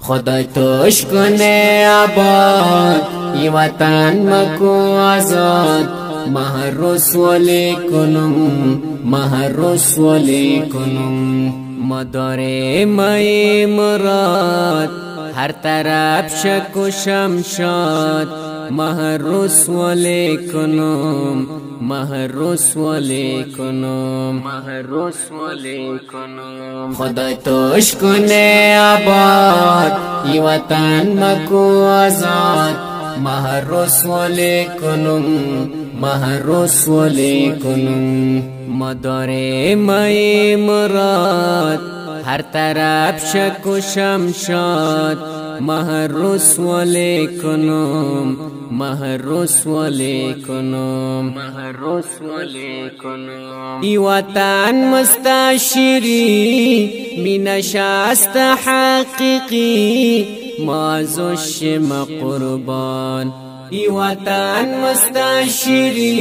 خدای توش کنه آباد ای وطن مکو آزاد مهر رسولی کنم مهر رسولی کنم مدار مای مراد هر طرف شک و شمشاد مهر رسولی کنم مهر رسولی کنم مهر رسولی کنم خدای توش کنه آباد ای وطن مکو آزاد مهر رسولی کنم مهر رسولی کنم مدار مای مراد هر طرف شک و شمشاد مهر رسولی کنم مهر رسولی کنم مهر رسولی کنم ای وطن مستعشری می نشست حقیقی مازوش ما قربان ای وطن مستعشری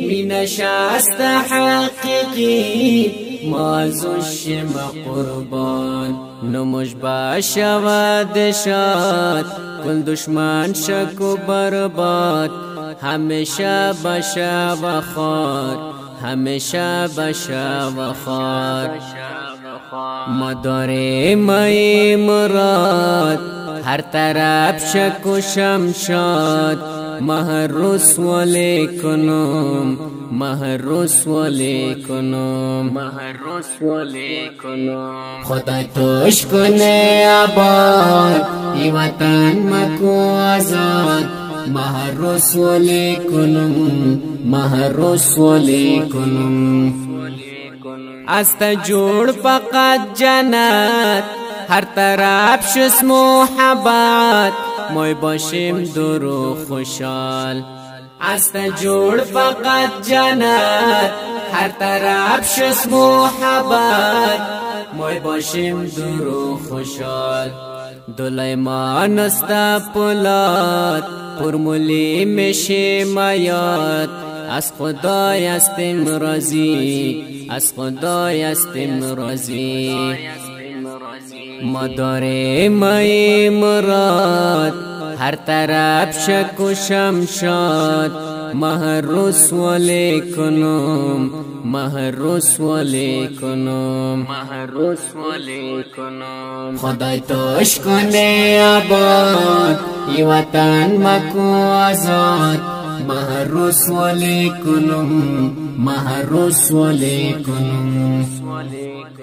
می نشست حقیقی مازوش ما قربان نموش باشود شاد کل دشمن شک و برباد همیشه باشه وخار همیشه باشه وخار مدار مای مراد هر طرف شک و شمشاد مهر رسولی کنم مهر رسولی کنم مهر رسولی کنم خدای توش کنه آباد ای وطن مکو آزاد مهر رسولی کنم مهر رسولی کنم است جوړ فقط جنت هر طرف شس محبت موی باشیم دور و خوشحال است جوړ فقط جنت هر طرف شس محبت موی باشیم دور و خوشحال دلیمان است پولاد پرمولی میشه مایات از خدای استیم راضی از خدای استیم راضی مدار مای مراد هر طرف شک و شمشاد مهر رسولی کنم مهر رسولی کنم مهر رسولی کنم خدای توش کنه آباد ای وطن مکو آزاد مهر رسولی کنم مهر رسولی کنم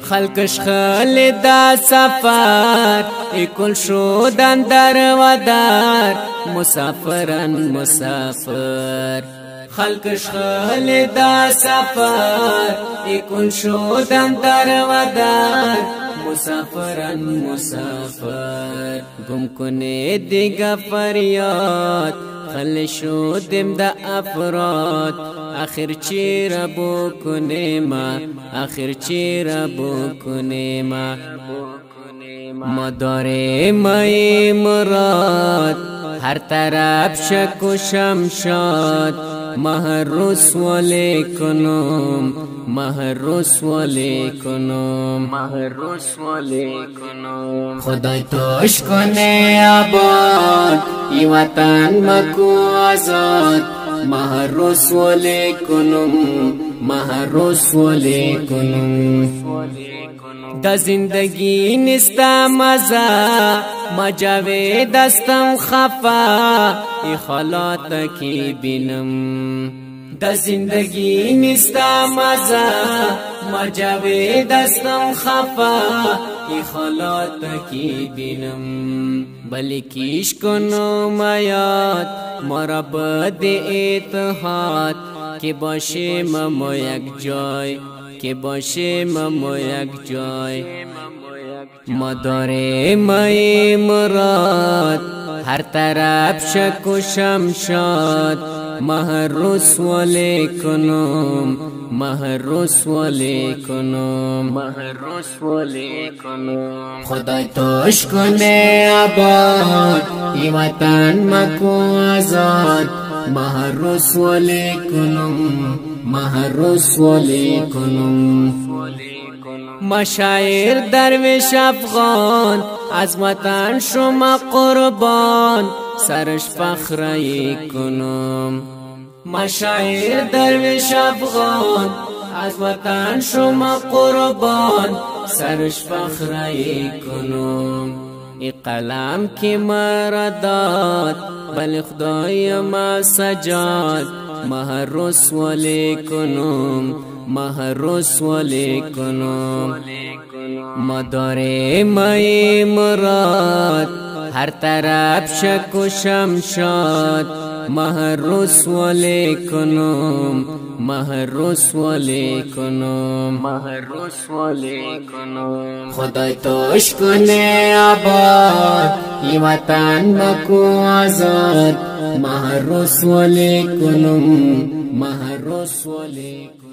خلقش خالد سفر ای کل شدن در و در مسافرن مسافر خلقش خالد سفر ای کل شدن در و در مسافرن مسافر گم کنه دیگه فریاد خل شدم دا افراد آخر چی را بکنه ما آخر چی را بکنه ما مدار مای مراد هر طرف شک و شمشاد مهر رسولی کنم مهر رسولی کنم مهر رسولی کنم خدای توش کنه آباد ای وطن مکو آزاد مهر رسولی کنم مهر رسولی کنم دا زندگی نیستا مزا مجاوی دستم خفا ای خالات کی بینم دا زندگی نیستا مزا مجاوی دستم خفا ای خالات کی بینم بلی کیش کنو میاد مرا بد اتحاد که باشیم ما یک جای که باشیم ما یک جای مدار مای مراد هر طرف شک و شمشاد مهر رسولی کنم مهر رسولی کنم مهر رسولی کنم خدای توش کنه آباد ای وطن مکو آزاد مهر رسولی کنم مهر رسولی کنم مشاعر درویش افغان از وطن شما قربان سرش فخرایی کنم مشاعر درویش افغان از وطن شما قربان سرش فخرایی کنم ای قلم که مرا داد بل خدای ما سجاد مه رسوالی کنم مه رسوالی کنم ما داریم مای مراد هر طرف شک و شمشاد مه رسوالی کنم مه رسوالی کنم مه رسوالی کنم خدای توش کنه آباد ای وطن مکو آزاد مه رسوالی کنم مه رسوالی کنم